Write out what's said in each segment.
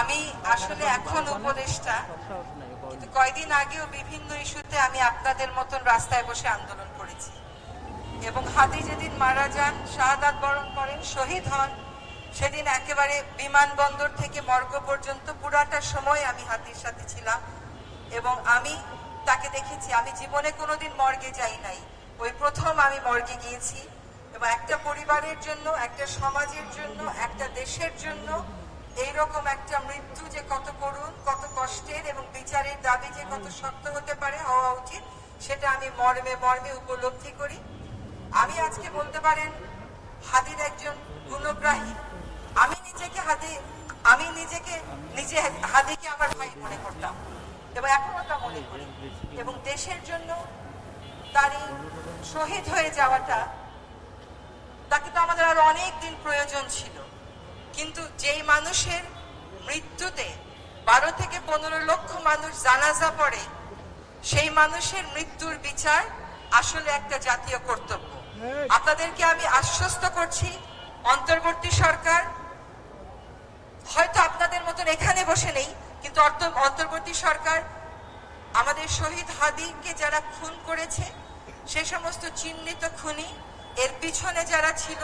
আমি আসলে এখন উপদেষ্টা, কিন্তু কয়েকদিন আগেও বিভিন্ন ইস্যুতে আমি আপনাদের মতন রাস্তায় বসে আন্দোলন করেছি এবং হাদি যেদিন মারা যান, শাহাদাত বরণ করেন, শহীদ হন, সেদিন একেবারে বিমানবন্দর থেকে মর্গ পর্যন্ত পুরাটা সময় আমি হাদির সাথে ছিলাম এবং আমি তাকে দেখেছি। আমি জীবনে কোনোদিন মর্গে যাই নাই, ওই প্রথম আমি মর্গে গিয়েছি এবং একটা পরিবারের জন্য, একটা সমাজের জন্য, একটা দেশের জন্য এইরকম একটা মৃত্যু যে কত করুণ, কত কষ্টের এবং বিচারের দাবি যে কত শক্ত হতে পারে, হওয়া উচিত, সেটা আমি মর্মে মর্মে উপলব্ধি করি। আমি আজকে বলতে পারেন হাদির একজন গুণগ্রাহী। আমি নিজেকে হাদিকে আমার ভাই মনে করতাম এবং এখনো তা মনে করি এবং দেশের জন্য তার এই শহীদ হয়ে যাওয়াটা, তাকে তো আমাদের আরো অনেক দিন প্রয়োজন ছিল, কিন্তু যেই মানুষের মৃত্যুতে 12 থেকে 15 লক্ষ মানুষ জানাজা পড়ে, সেই মানুষের মৃত্যুর বিচার আসলে একটা জাতীয় কর্তব্য। আপনাদেরকে আমি আশ্বস্ত করছি, অন্তর্বর্তী সরকার হয়তো আপনাদের মতন এখানে বসে নেই, কিন্তু অন্তর্বর্তী সরকার আমাদের শহীদ হাদিকে যারা খুন করেছে, সে সমস্ত চিহ্নিত খুনি, এর পিছনে যারা ছিল,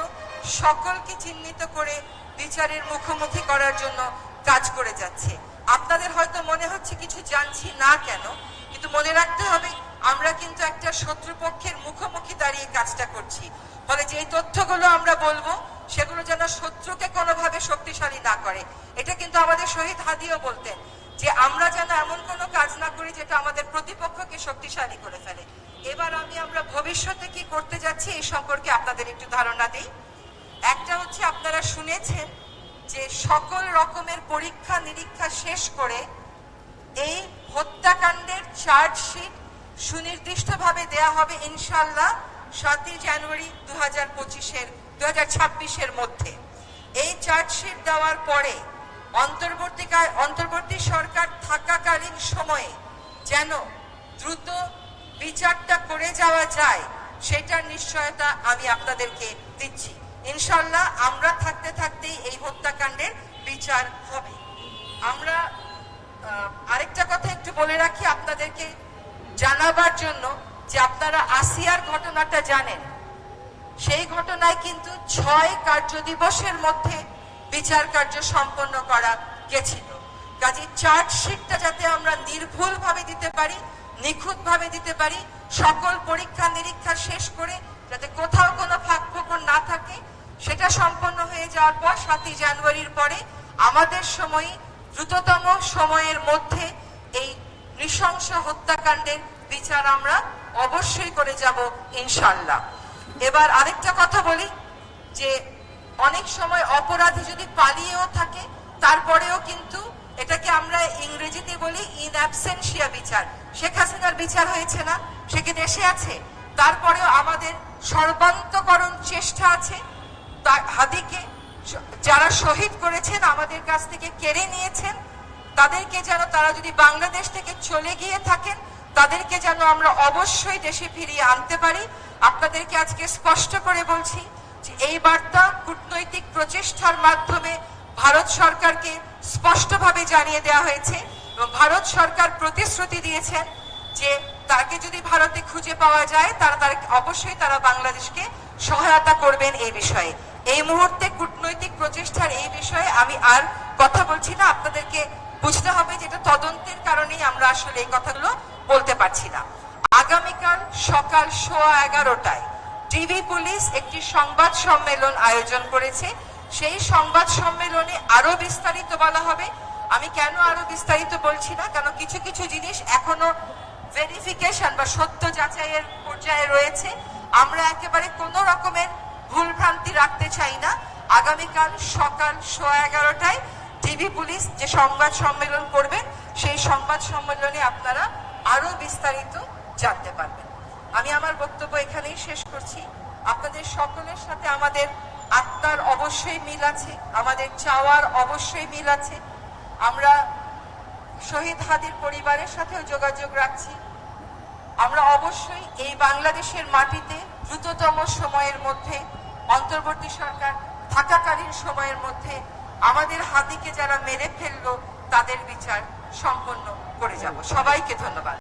সকলকে চিহ্নিত করে বিচারের মুখোমুখি করার জন্য কাজ করে যাচ্ছে। আপনাদের হয়তো মনে হচ্ছে কিছু জানছি না কেন, কিন্তু মনে রাখতে হবে আমরা কিন্তু একটা শত্রুপক্ষের মুখোমুখি দাঁড়িয়ে কাজটা করছি। ফলে যে তথ্যগুলো আমরা বলবো সেগুলো যেন শত্রুকে কোনোভাবে শক্তিশালী না করে। এটা কিন্তু আমাদের শহীদ হাদিও বলতেন যে আমরা যেন এমন কোনো কাজ না করি যেটা আমাদের প্রতিপক্ষকে শক্তিশালী করে ফেলে। এবার আমরা ভবিষ্যতে কি করতে যাচ্ছি এই সম্পর্কে আপনাদের একটু ধারণা দিই। একটা হচ্ছে, আপনারা শুনেছেন যে সকল রকমের পরীক্ষা নিরীক্ষা শেষ করে এই হত্যাকাণ্ডের চার্জশিট সুনির্দিষ্টভাবে দেয়া হবে ইনশাআল্লাহ 7 জানুয়ারি 2026-এর মধ্যে। এই চার্জশিট দেওয়ার পরে অন্তর্বর্তী সরকার থাকাকালীন সময়ে যেন দ্রুত বিচারটা করে যাওয়া যায়, সেটার নিশ্চয়তা আমি আপনাদেরকে দিচ্ছি। ইনশাআল্লাহ আমরা থাকতে থাকতেই এই হত্যাকাণ্ডের বিচার হবে। আমরা আরেকটা কথা একটু বলে রাখি আপনাদেরকে জানাবার জন্য, যে আপনারা আসিয়ার ঘটনাটা জানেন, সেই ঘটনায় কিন্তু 6 কার্য দিবসের মধ্যে বিচার কার্য সম্পন্ন করা গেছিল। কাজে চার্জশিটটা যাতে আমরা নির্ভুল ভাবে দিতে পারি, নিখুঁত ভাবে দিতে পারি, সকল পরীক্ষা নিরীক্ষা শেষ করে যাতে কোথাও কোনো ফাঁক ফোকর না থাকে, সেটা সম্পন্ন হয়ে যাওয়ার পর 7 জানুয়ারির পরে আমাদের সময়, দ্রুততম সময়ের মধ্যে এই নৃশংস হত্যাকাণ্ডের বিচার আমরা অবশ্যই করে যাব ইনশাআল্লাহ। এবার আরেকটা কথা বলি, যে অনেক সময় অপরাধী যদি পালিয়েও থাকে, তারপরেও কিন্তু এটাকে আমরা ইংরেজিতে বলি ইন অ্যাবসেন্সিয়া বিচার। শেখ হাসিনার বিচার হয়েছে না, সে কি দেশে আছে? তারপরেও আমাদের সর্বান্তকরণ চেষ্টা আছে হাদিকে যারা শহীদ করেছেন, আমাদের কাছ থেকে কেড়ে নিয়েছেন, তাদেরকে যেন, তারা যদি বাংলাদেশ থেকে চলে গিয়ে থাকেন, তাদেরকে যেন আমরা অবশ্যই দেশে ফিরিয়ে আনতে পারি। আপনাদেরকে আজকে স্পষ্ট করে বলছি যে এই বার্তা কূটনৈতিক প্রচেষ্টার মাধ্যমে ভারত সরকারকে স্পষ্টভাবে জানিয়ে দেওয়া হয়েছে এবং ভারত সরকার প্রতিশ্রুতি দিয়েছেন যে তাকে যদি ভারতে খুঁজে পাওয়া যায়, অবশ্যই তারা বাংলাদেশকে সহায়তা করবেন এই বিষয়ে। এই মুহূর্তে কূটনৈতিক প্রচেষ্টার এই বিষয়ে আমি আর কথা বলছি না। আপনাদেরকে বুঝতে হবে যে এটা তদন্তের কারণেই আমরা আসলে এই কথাগুলো বলতে পারছি না। আগামীকাল সকাল 11:15টায় ডিবি পুলিশ একটি সংবাদ সম্মেলন আয়োজন করেছে। সেই সংবাদ সম্মেলনে আরো বিস্তারিত বলা হবে। আমি কেন আরো বিস্তারিত বলছি না, কারণ কিছু কিছু জিনিস এখনো ভেরিফিকেশন বা সত্য যাচাইয়ের পর্যায়ে রয়েছে। আমরা একেবারে কোনো রকমের ভুলভ্রান্তি রাখতে চাই না। আগামীকাল সকাল 11:15টায় ডিবি পুলিশ যে সংবাদ সম্মেলন করবেন, সেই সংবাদ সম্মেলনে আপনারা আরো বিস্তারিত জানতে পারবেন। আমি আমার বক্তব্য এখানেই শেষ করছি। আপনাদের সকলের সাথে আমাদের আত্মার অবশ্যই মিল আছে, আমাদের চাওয়ার অবশ্যই মিল আছে। আমরা শহীদ হাদির পরিবারের সাথেও যোগাযোগ রাখছি। আমরা অবশ্যই এই বাংলাদেশের মাটিতে দ্রুততম সময়ের মধ্যে, অন্তর্বর্তী সরকার থাকাকালীন সময়ের মধ্যে আমাদের হাতিকে যারা মেরে ফেললো তাদের বিচার সম্পন্ন করে যাব। সবাইকে ধন্যবাদ।